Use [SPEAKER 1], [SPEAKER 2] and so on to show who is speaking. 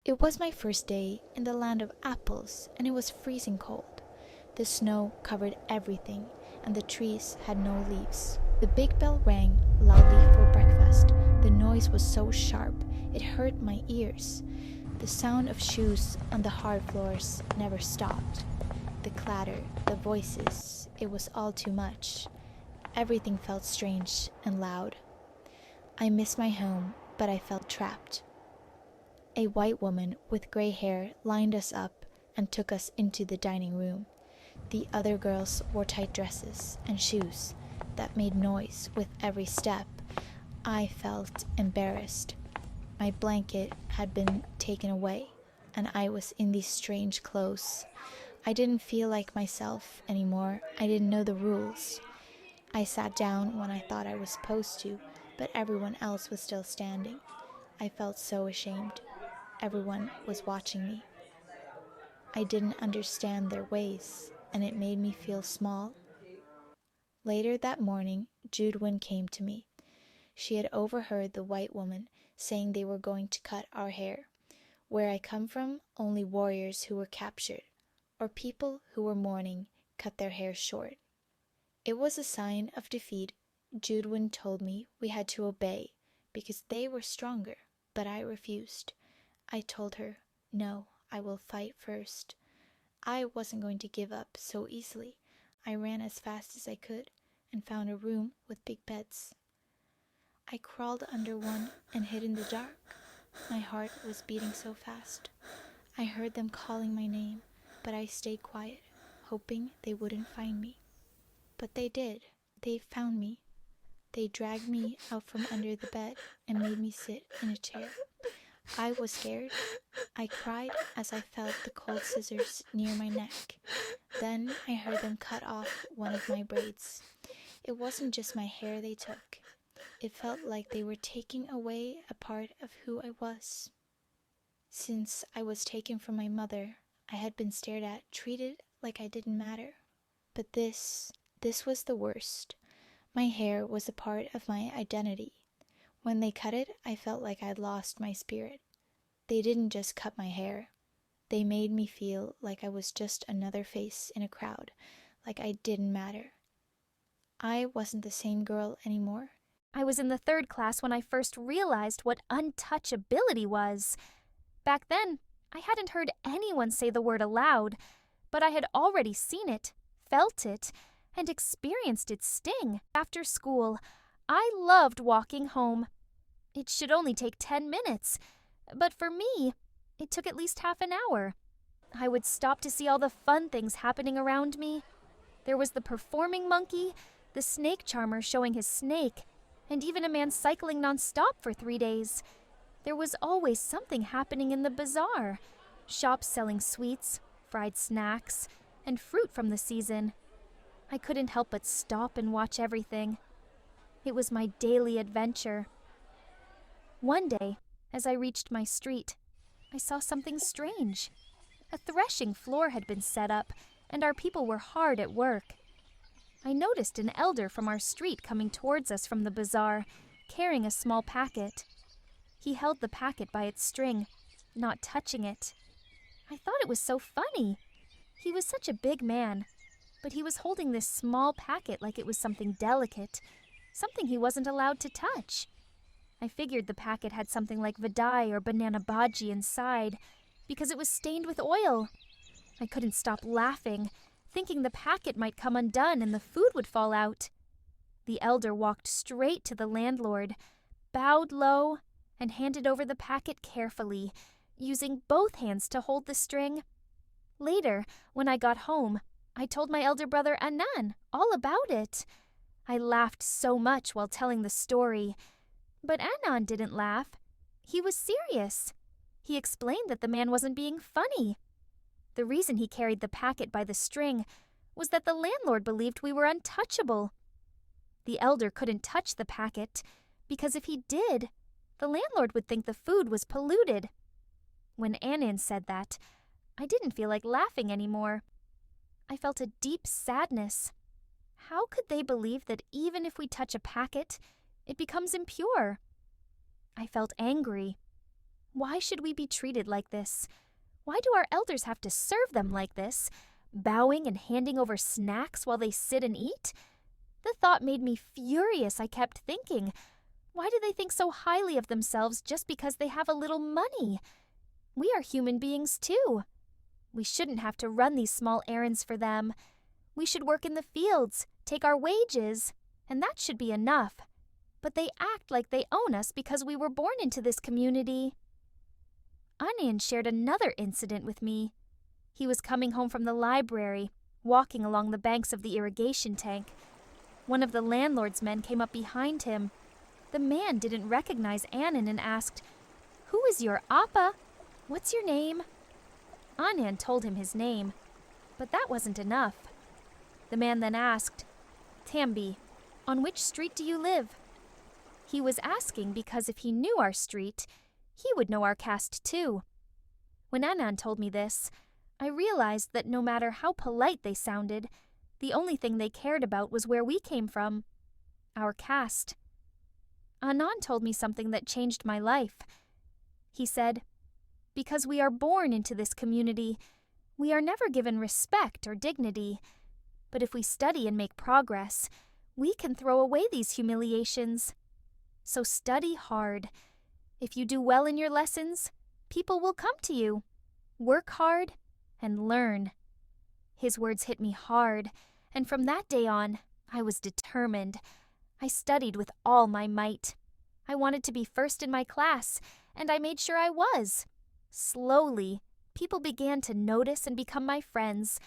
[SPEAKER 1] It was my first day in the land of apples, and it was freezing cold. The snow covered everything, and the trees had no leaves. The big bell rang loudly for breakfast. The noise was so sharp, it hurt my ears. The sound of shoes on the hard floors never stopped. The clatter, the voices, it was all too much. Everything felt strange and loud. I missed my home, but I felt trapped. A white woman with gray hair lined us up and took us into the dining room. The other girls wore tight dresses and shoes that made noise with every step. I felt embarrassed. My blanket had been taken away, and I was in these strange clothes. I didn't feel like myself anymore. I didn't know the rules. I sat down when I thought I was supposed to, but everyone else was still standing. I felt so ashamed. Everyone was watching me. I didn't understand their ways, and it made me feel small. Later that morning, Judwin came to me. She had overheard the white woman saying they were going to cut our hair. Where I come from, only warriors who were captured, or people who were mourning, cut their hair short. It was a sign of defeat. Judwin told me we had to obey, because they were stronger, but I refused. I told her, no, I will fight first. I wasn't going to give up so easily. I ran as fast as I could and found a room with big beds. I crawled under one and hid in the dark. My heart was beating so fast. I heard them calling my name, but I stayed quiet, hoping they wouldn't find me. But they did. They found me. They dragged me out from under the bed and made me sit in a chair. I was scared. I cried as I felt the cold scissors near my neck. Then I heard them cut off one of my braids. It wasn't just my hair they took. It felt like they were taking away a part of who I was. Since I was taken from my mother, I had been stared at, treated like I didn't matter. But this was the worst. My hair was a part of my identity. When they cut it, I felt like I'd lost my spirit. They didn't just cut my hair. They made me feel like I was just another face in a crowd, like I didn't matter. I wasn't the same girl anymore.
[SPEAKER 2] I was in the 3rd class when I first realized what untouchability was. Back then, I hadn't heard anyone say the word aloud, but I had already seen it, felt it, and experienced its sting. After school, I loved walking home. It should only take 10 minutes, but for me, it took at least half an hour. I would stop to see all the fun things happening around me. There was the performing monkey, the snake charmer showing his snake, and even a man cycling non-stop for 3 days. There was always something happening in the bazaar. Shops selling sweets, fried snacks, and fruit from the season. I couldn't help but stop and watch everything. It was my daily adventure. One day, as I reached my street, I saw something strange. A threshing floor had been set up, and our people were hard at work. I noticed an elder from our street coming towards us from the bazaar, carrying a small packet. He held the packet by its string, not touching it. I thought it was so funny. He was such a big man, but he was holding this small packet like it was something delicate, something he wasn't allowed to touch. I figured the packet had something like vadai or banana bhaji inside, because it was stained with oil. I couldn't stop laughing, thinking the packet might come undone and the food would fall out. The elder walked straight to the landlord, bowed low, and handed over the packet carefully, using both hands to hold the string. Later, when I got home, I told my elder brother Anand all about it. I laughed so much while telling the story. But Anand didn't laugh. He was serious. He explained that the man wasn't being funny. The reason he carried the packet by the string was that the landlord believed we were untouchable. The elder couldn't touch the packet because if he did, the landlord would think the food was polluted. When Anand said that, I didn't feel like laughing anymore. I felt a deep sadness. How could they believe that even if we touch a packet, it becomes impure? I felt angry. Why should we be treated like this? Why do our elders have to serve them like this, bowing and handing over snacks while they sit and eat? The thought made me furious. I kept thinking, why do they think so highly of themselves just because they have a little money? We are human beings too. We shouldn't have to run these small errands for them. We should work in the fields, take our wages, and that should be enough. But they act like they own us because we were born into this community. Anyan shared another incident with me. He was coming home from the library, walking along the banks of the irrigation tank. One of the landlord's men came up behind him. The man didn't recognize Anyan and asked, "Who is your appa? What's your name?" Anyan told him his name, but that wasn't enough. The man then asked, "Tambi, on which street do you live?" He was asking because if he knew our street, he would know our caste too. When Anyan told me this, I realized that no matter how polite they sounded, the only thing they cared about was where we came from, our caste. Anand told me something that changed my life. He said, "Because we are born into this community, we are never given respect or dignity. But if we study and make progress, we can throw away these humiliations. So study hard. If you do well in your lessons, people will come to you. Work hard and learn." His words hit me hard, and from that day on, I was determined. I studied with all my might. I wanted to be first in my class, and I made sure I was. Slowly, people began to notice and become my friends,